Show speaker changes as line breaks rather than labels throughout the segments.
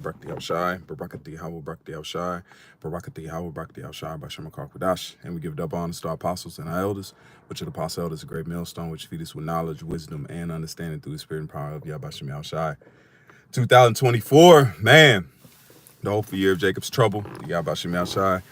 Brakti Al-Shai, Barakati Hawa Brakti Al-Shai, Barakati Hawa Brakti Al-Shai, Bashama Karkwadash, and we give double honor to our apostles and our elders, which are the apostle elders, a great millstone, which feed us with knowledge, wisdom, and understanding through the spirit and power of Yahbashim Al-Shai. 2024, man, the hopeful year of Jacob's trouble. Yahbashim Al-Shai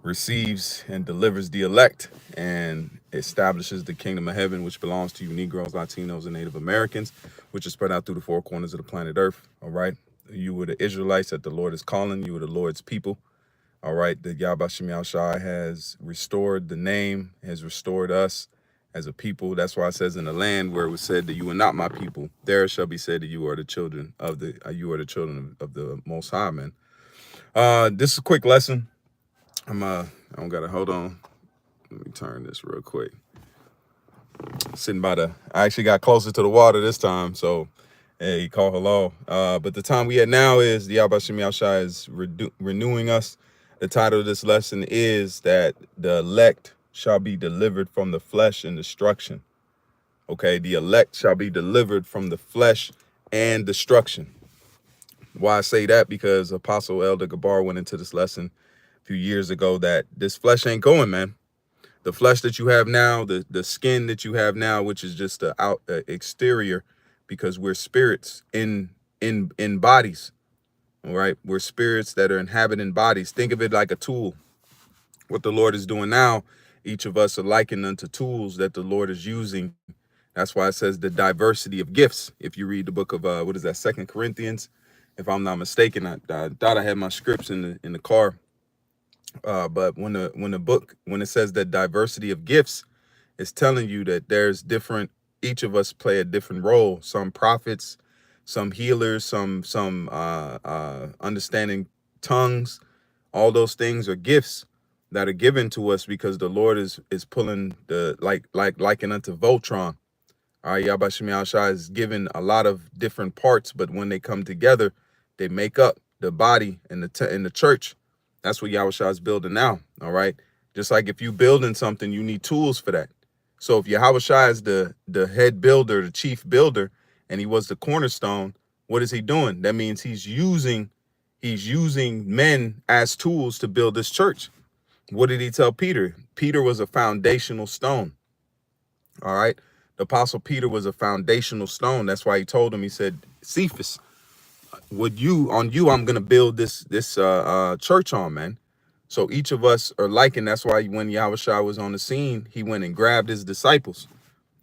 receives and delivers the elect and establishes the kingdom of heaven, which belongs to you Negroes, Latinos, and Native Americans, which is spread out through the four corners of the planet Earth. All right. You were the Israelites that the Lord is calling. You were the Lord's people. All right. The Yahbashim Al-Shai has restored the name, has restored us as a people. That's why it says in the land where it was said that you are not my people, there shall be said that you are the children of the Most High, man. This is a quick lesson. I don't gotta hold on. Let me turn this real quick. Sitting by I actually got closer to the water this time, so hey, call hello. But the time we at now is the Yahbashim Al-Shai is renewing us. The title of this lesson is that the elect shall be delivered from the flesh and destruction. Okay, the elect shall be delivered from the flesh and destruction. Why I say that? Because Apostle Elder Gabar went into this lesson a few years ago that this flesh ain't going, man. The flesh that you have now, the skin that you have now, which is just the exterior, because we're spirits in bodies. All right, we're spirits that are inhabiting bodies. Think of it like a tool. What the Lord is doing now, each of us are likened unto tools that the Lord is using. That's why it says the diversity of gifts. If you read the book of what is that, 2 Corinthians, if I'm not mistaken, I thought I had my scripts in the car. But when it says that diversity of gifts, it's telling you that there's different, each of us play a different role. Some prophets, some healers, some understanding tongues. All those things are gifts that are given to us because the Lord is pulling the liken unto Voltron. All right, Yahbashim Al-Shai is given a lot of different parts, but when they come together, they make up the body in the church. That's what Yahweh is building now. All right. Just like if you building something, you need tools for that. So if Yahweh is the head builder, the chief builder, and he was the cornerstone, what is he doing? That means he's using men as tools to build this church. What did he tell Peter? Peter was a foundational stone. All right. The apostle Peter was a foundational stone. That's why he told him, he said, Cephas, I'm gonna build this church on, man. So each of us are likened. That's why when Yahushua was on the scene, he went and grabbed his disciples,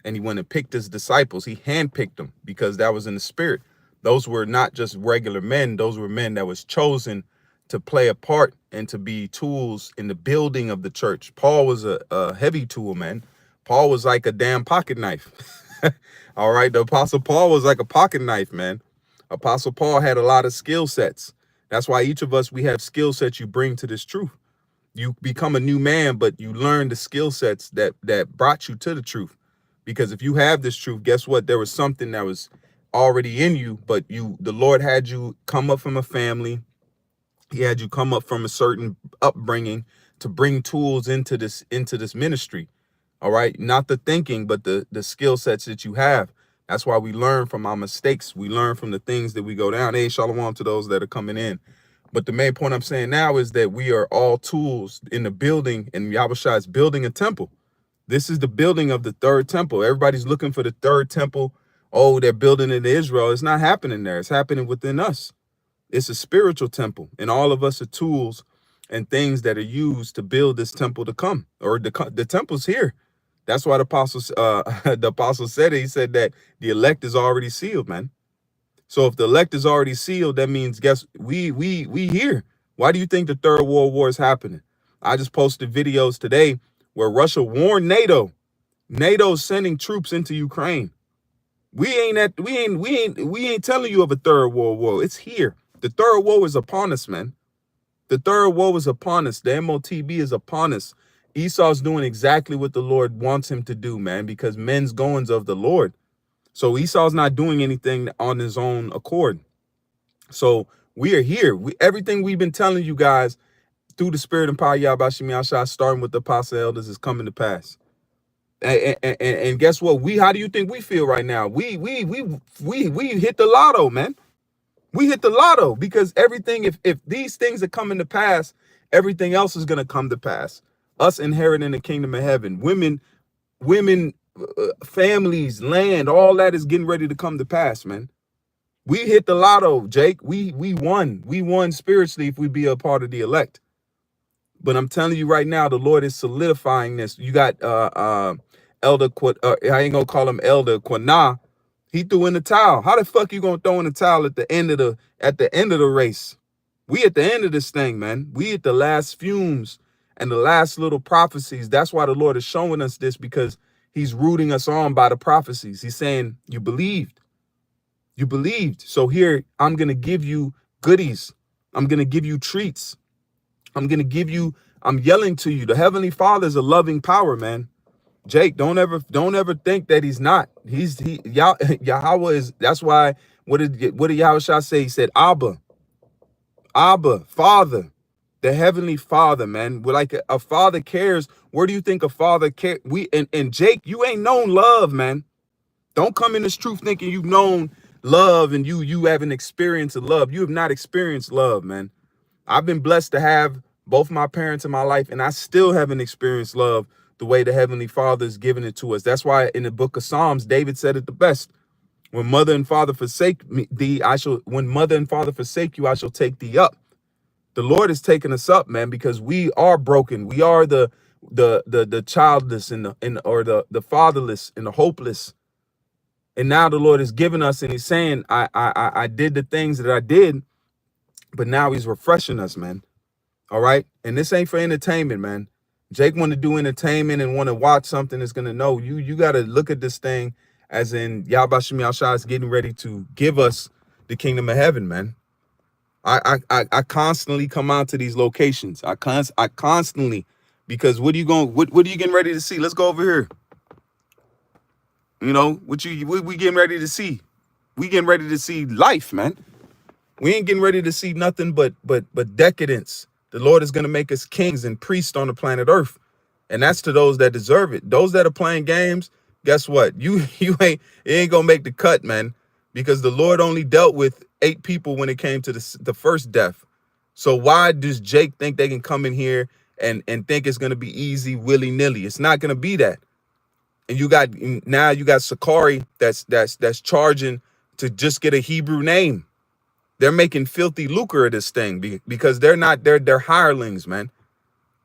and he went and picked his disciples. He handpicked them because that was in the spirit. Those were not just regular men. Those were men that was chosen to play a part and to be tools in the building of the church. Paul was a heavy tool, man. Paul was like a damn pocket knife. All right, the apostle Paul was like a pocket knife, man. Apostle Paul had a lot of skill sets. That's why each of us, we have skill sets you bring to this truth. You become a new man, but you learn the skill sets that brought you to the truth. Because if you have this truth, guess what? There was something that was already in you, but the Lord had you come up from a family. He had you come up from a certain upbringing to bring tools into this ministry. All right. Not the thinking, but the skill sets that you have. That's why we learn from our mistakes. We learn from the things that we go down. Hey, shalom to those that are coming in. But the main point I'm saying now is that we are all tools in the building, and Yahushua is building a temple. This is the building of the third temple. Everybody's looking for the third temple. Oh, they're building it in Israel. It's not happening there. It's happening within us. It's a spiritual temple, and all of us are tools and things that are used to build this temple to come, or the temple's here. That's why the apostle said it. He said that the elect is already sealed, man. So if the elect is already sealed, that means guess we here. Why do you think the Third World War is happening? I just posted videos today where Russia warned NATO. NATO's sending troops into Ukraine. We ain't telling you of a third world war. It's here. The third war is upon us, man. The third war is upon us. The MOTB is upon us. Esau's doing exactly what the Lord wants him to do, man, because men's goings of the Lord. So Esau's not doing anything on his own accord. So we are here. Everything we've been telling you guys through the spirit and power of Yahbashim Yahshua, starting with the apostle elders, is coming to pass. And guess what? How do you think we feel right now? We hit the lotto, man. We hit the lotto because everything, if these things are coming to pass, everything else is going to come to pass. Us inheriting the kingdom of heaven, women, families, land, all that is getting ready to come to pass, man. We hit the lotto, Jake. We won. We won spiritually if we be a part of the elect. But I'm telling you right now, the Lord is solidifying this. You got Elder I ain't gonna call him Elder Quana. He threw in the towel. How the fuck you gonna throw in the towel at the end of the race? We at the end of this thing, man. We at the last fumes and the last little prophecies. That's why the Lord is showing us this, because he's rooting us on by the prophecies. He's saying, you believed. You believed. So here, I'm going to give you goodies. I'm going to give you treats. I'm yelling to you. The Heavenly Father is a loving power, man. Jake, don't ever think that he's not. Yahweh is. That's why. What did Yahushua say? He said, Abba, Father, the Heavenly Father, man. We're like a father cares. Where do you think a father cares? And Jake, you ain't known love, man. Don't come in this truth thinking you've known love and you haven't experienced love. You have not experienced love, man. I've been blessed to have both my parents in my life, and I still haven't experienced love the way the Heavenly Father is giving it to us. That's why in the book of Psalms, David said it the best. When mother and father forsake thee, when mother and father forsake you, I shall take thee up. The Lord is taking us up, man, because we are broken. We are the childless and the fatherless and the hopeless. And now the Lord is giving us, and he's saying, I did the things that I did, but now he's refreshing us, man. All right. And this ain't for entertainment, man. Jake want to do entertainment and want to watch something that's going to know you got to look at this thing as in Yahweh Shem Yahshua is getting ready to give us the kingdom of heaven, man. I constantly come out to these locations. I constantly, because what are you getting ready to see? Let's go over here. You know, what we getting ready to see? We getting ready to see life, man. We ain't getting ready to see nothing but decadence. The Lord is going to make us kings and priests on the planet Earth. And that's to those that deserve it. Those that are playing games, guess what? It ain't going to make the cut, man, because the Lord only dealt with 8 people when it came to the first death. So why does Jake think they can come in here and think it's going to be easy, willy-nilly? It's not going to be that. And you got Sakari that's charging to just get a Hebrew name. They're making filthy lucre of this thing because they're hirelings, man.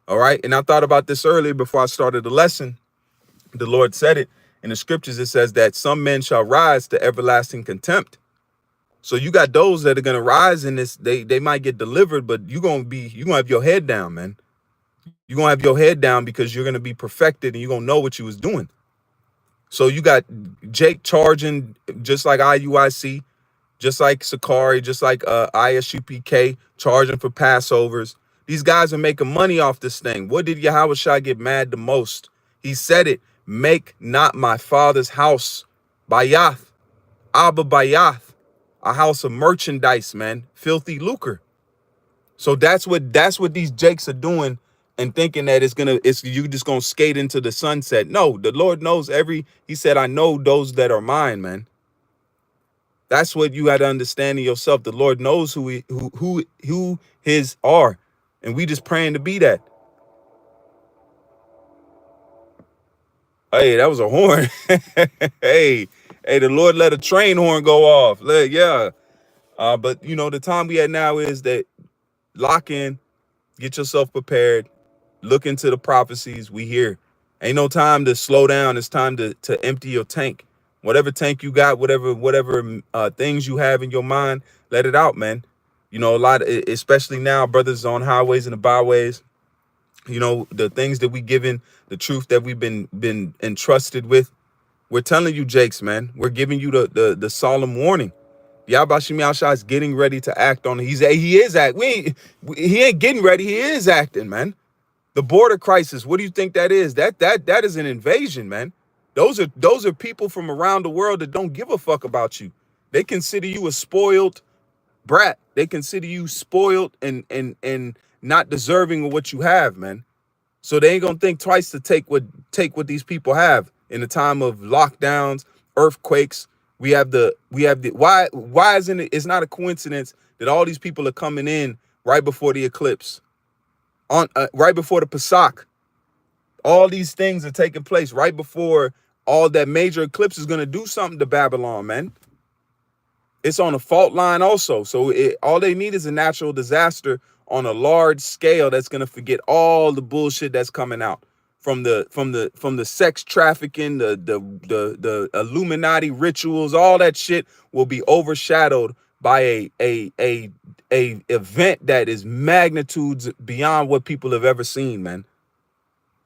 All right. And I thought about this earlier before I started the lesson. The Lord said it in the scriptures. It says that some men shall rise to everlasting contempt. So you got those that are going to rise in this. They might get delivered, but you're going to have your head down, man. You're going to have your head down because you're going to be perfected and you're going to know what you was doing. So you got Jake charging just like IUIC, just like Sakari, just like ISUPK, charging for Passovers. These guys are making money off this thing. What did Yahushua get mad the most? He said it, make not my father's house, Bayath, Abba Bayath, a house of merchandise, man, filthy lucre. So that's what these Jakes are doing and thinking that you just gonna skate into the sunset. No, the Lord knows he said, I know those that are mine, man. That's what you got to understand in yourself. The Lord knows who his are. And we just praying to be that. Hey, that was a horn. hey, the Lord let a train horn go off. Yeah. But you know, the time we at now is that lock in, get yourself prepared, look into the prophecies. We here. Ain't no time to slow down. It's time to empty your tank. Whatever tank you got, whatever things you have in your mind, let it out, man. You know, especially now, brothers on highways and the byways, you know, the things that we given, the truth that we've been entrusted with. We're telling you, Jakes, man. We're giving you the solemn warning. Yahweh Shem Yahshua is getting ready to act on it. He is acting. He ain't getting ready. He is acting, man. The border crisis. What do you think that is? That is an invasion, man. Those are people from around the world that don't give a fuck about you. They consider you a spoiled brat. They consider you spoiled and not deserving of what you have, man. So they ain't gonna think twice to take what these people have in the time of lockdowns, earthquakes. Why isn't it? It's not a coincidence that all these people are coming in right before the eclipse, on right before the Pesach. All these things are taking place right before all that major eclipse is going to do something to Babylon, man. It's on a fault line also. So all they need is a natural disaster on a large scale that's going to forget all the bullshit that's coming out from the sex trafficking, the Illuminati rituals. All that shit will be overshadowed by a event that is magnitudes beyond what people have ever seen, man.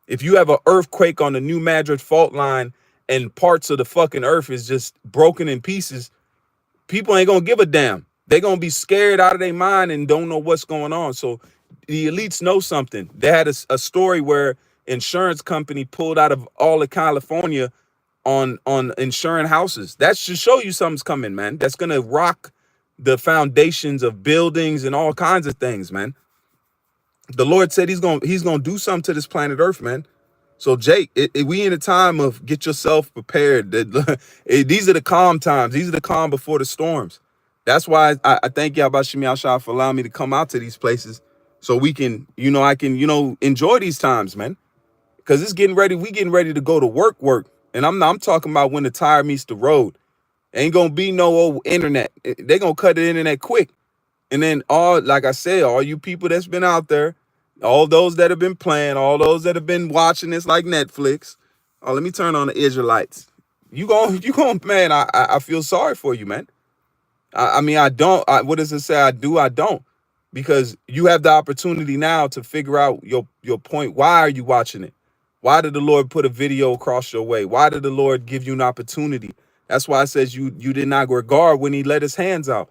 If you have an earthquake on the New Madrid fault line and parts of the fucking earth is just broken in pieces, people ain't gonna give a damn. They're gonna be scared out of their mind and don't know what's going on. So the elites know something. They had a story where insurance company pulled out of all of California on insuring houses. That should show you something's coming, man. That's gonna rock the foundations of buildings and all kinds of things, man. The Lord said he's gonna do something to this planet Earth, man. So Jake, we in a time of get yourself prepared. These are the calm times. These are the calm before the storms. That's why I thank Yahweh Shemi Ashah for allowing me to come out to these places so we can, I can, enjoy these times, man. Because it's getting ready. We getting ready to go to work. And I'm talking about when the tire meets the road. Ain't gonna be no old internet. They gonna cut the internet quick. And then like I said, all you people that's been out there, all those that have been playing, all those that have been watching this like Netflix. Oh, let me turn on the Israelites. You going, man, I feel sorry for you, man. I mean, I don't. What does it say? I do, I don't. Because you have the opportunity now to figure out your point. Why are you watching it? Why did the Lord put a video across your way? Why did the Lord give you an opportunity? That's why it says you did not regard when he let his hands out.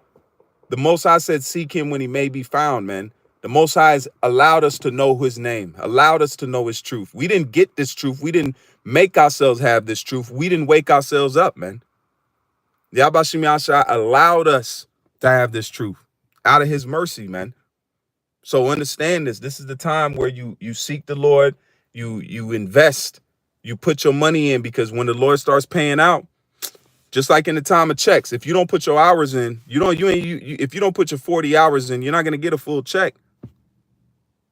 The Most High said, seek him when he may be found, man. The Most High has allowed us to know his name, allowed us to know his truth. We didn't get this truth. We didn't make ourselves have this truth. We didn't wake ourselves up, man. Yahweh Shemi Ashah allowed us to have this truth out of his mercy, man. So understand this. This is the time where you seek the Lord, you invest, you put your money in, because when the Lord starts paying out, just like in the time of checks, if you don't put your hours in, if you don't put your 40 hours in, you're not going to get a full check.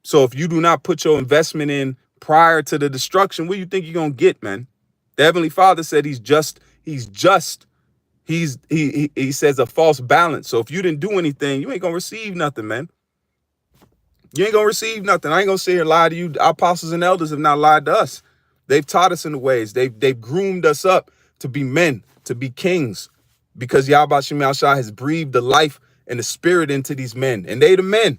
So if you do not put your investment in prior to the destruction, what do you think you're going to get, man? The Heavenly Father said he says a false balance. So if you didn't do anything, you ain't going to receive nothing, man. You ain't going to receive nothing. I ain't going to sit here and lie to you. Our apostles and elders have not lied to us. They've taught us in the ways. They've groomed us up to be men, to be kings, because Yahweh Shemi Ashah has breathed the life and the spirit into these men, and they the men.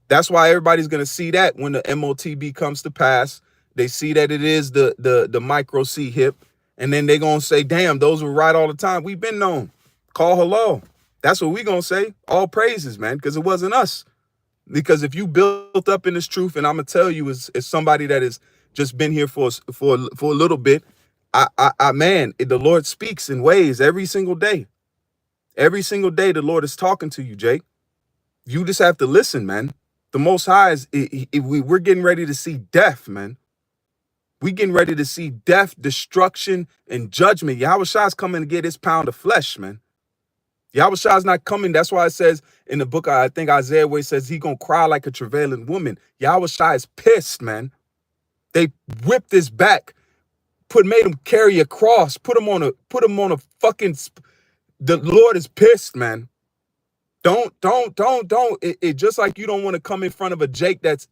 That's why everybody's gonna see that when the MOTB comes to pass. They see that it is the micro C hip, and then they're gonna say, damn, those were right all the time. We've been known. Call hello. That's what we gonna say. All praises, man, because it wasn't us. Because if you built up in this truth, and I'm gonna tell you, as somebody that has just been here for a little bit, man, the Lord speaks in ways every single day. Every single day, the Lord is talking to you, Jake. You just have to listen, man. The Most High is, we're getting ready to see death, man. We're getting ready to see death, destruction, and judgment. Yahweh Shah is coming to get his pound of flesh, man. Yahweh Shah is not coming. That's why it says in the book, I think Isaiah, where it says he's going to cry like a travailing woman. Yahweh Shah is pissed, man. They whipped his back, made him carry a cross, put him on a fucking, the Lord is pissed, man. Don't. It just like you don't want to come in front of a Jake that's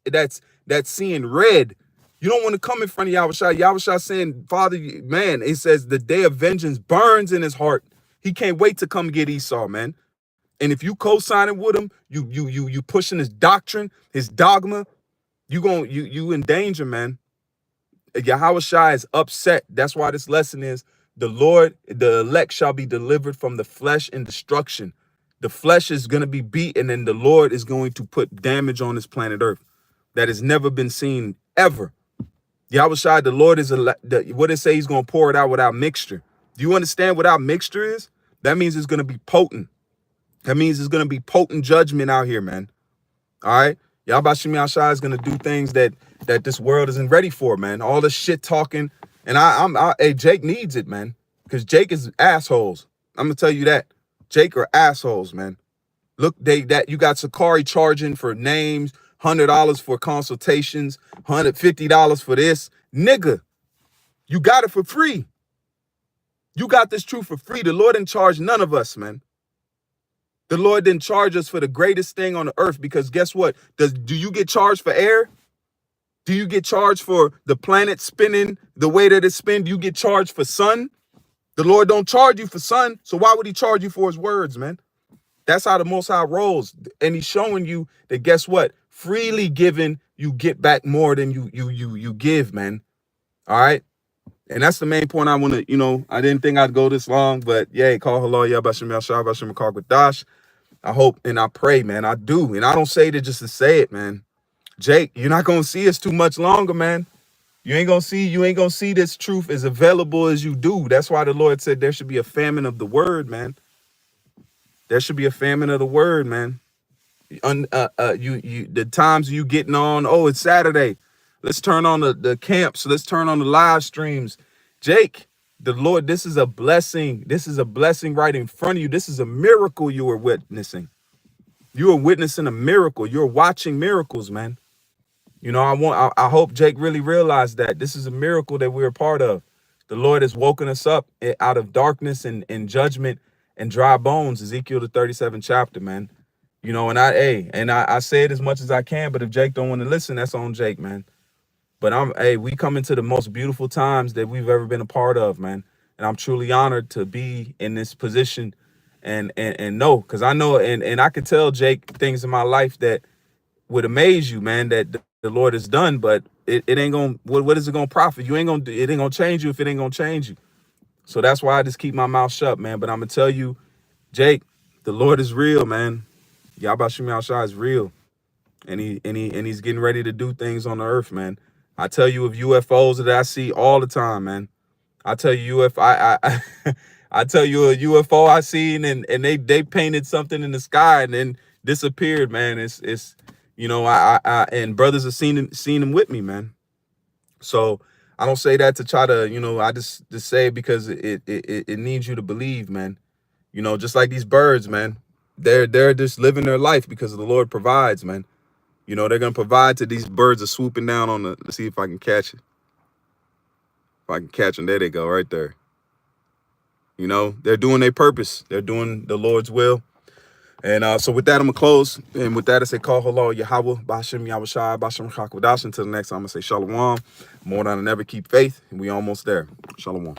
seeing red. You don't want to come in front of Yahweh Shah. Yahweh Shah saying, Father, man, it says the day of vengeance burns in his heart. He can't wait to come get Esau, man. And if you co-signing with him, you pushing his doctrine, his dogma, you in danger, man. Yahweh Shah is upset. That's why this lesson is the Lord, the elect shall be delivered from the flesh and destruction. The flesh is going to be beaten, and the Lord is going to put damage on this planet Earth that has never been seen ever. Yahweh Shai, the Lord is, what it say, he's going to pour it out without mixture. Do you understand what our mixture is? That means it's going to be potent. That means it's going to be potent judgment out here, man. All right? Yahweh Shemi Ashah is going to do things that this world isn't ready for, man. All this shit talking. And hey, Jake needs it, man. Because Jake is assholes. I'm gonna tell you that. Jake are assholes, man. Look, that you got Sakari charging for names, $100 for consultations, $150 for this. Nigga, you got it for free. You got this truth for free. The Lord didn't charge none of us, man. The Lord didn't charge us for the greatest thing on the earth, because guess what? Do you get charged for air? Do you get charged for the planet spinning the way that it spins? Do you get charged for sun? The Lord don't charge you for sun, so why would he charge you for his words, man? That's how the Most High rolls. And he's showing you that, guess what? Freely given, you get back more than you give, man. All right? And that's the main point I want to, I didn't think I'd go this long, but yeah, call hello, yeah, Bashim Yashar, Bashim Dash. I hope and I pray, man. I do. And I don't say it just to say it, man. Jake, you're not gonna see us too much longer, man. You ain't gonna see this truth as available as you do. That's why the Lord said there should be a famine of the word, man. There should be a famine of the word, man. The times you getting on, oh, it's Saturday. Let's turn on the camps. Let's turn on the live streams. Jake, the Lord, this is a blessing. This is a blessing right in front of you. This is a miracle you are witnessing. You are witnessing a miracle. You're watching miracles, man. I hope Jake really realized that this is a miracle that we're a part of. The Lord has woken us up out of darkness and judgment and dry bones. Ezekiel the 37th chapter, man. And I say it as much as I can, but if Jake don't want to listen, that's on Jake, man. But we come into the most beautiful times that we've ever been a part of, man. And I'm truly honored to be in this position and know, because I know and I could tell Jake things in my life that would amaze you, man, that the Lord has done, but it ain't gonna, what is it gonna profit? It ain't gonna change you if it ain't gonna change you. So that's why I just keep my mouth shut, man. But I'm gonna tell you, Jake, the Lord is real, man. Yahweh Shem Yahshua is real. And he's getting ready to do things on the earth, man. I tell you of UFOs that I see all the time, man. I tell you I tell you a UFO I seen and they painted something in the sky and then disappeared, man. It's and brothers have seen them with me, man. So I don't say that to try to, I just say it because it needs you to believe, man. Just like these birds, man. They're just living their life because the Lord provides, man. They're gonna provide to these birds are swooping down on let's see if I can catch it. If I can catch them, there they go, right there. They're doing their purpose. They're doing the Lord's will. And so with that, I'm gonna close. And with that, I say call hello, Yahweh, Bashem, Yahushai, Bashem, Chakwadash. Until the next time, I'm gonna say Shalom. More than ever, keep faith. And we almost there. Shalom.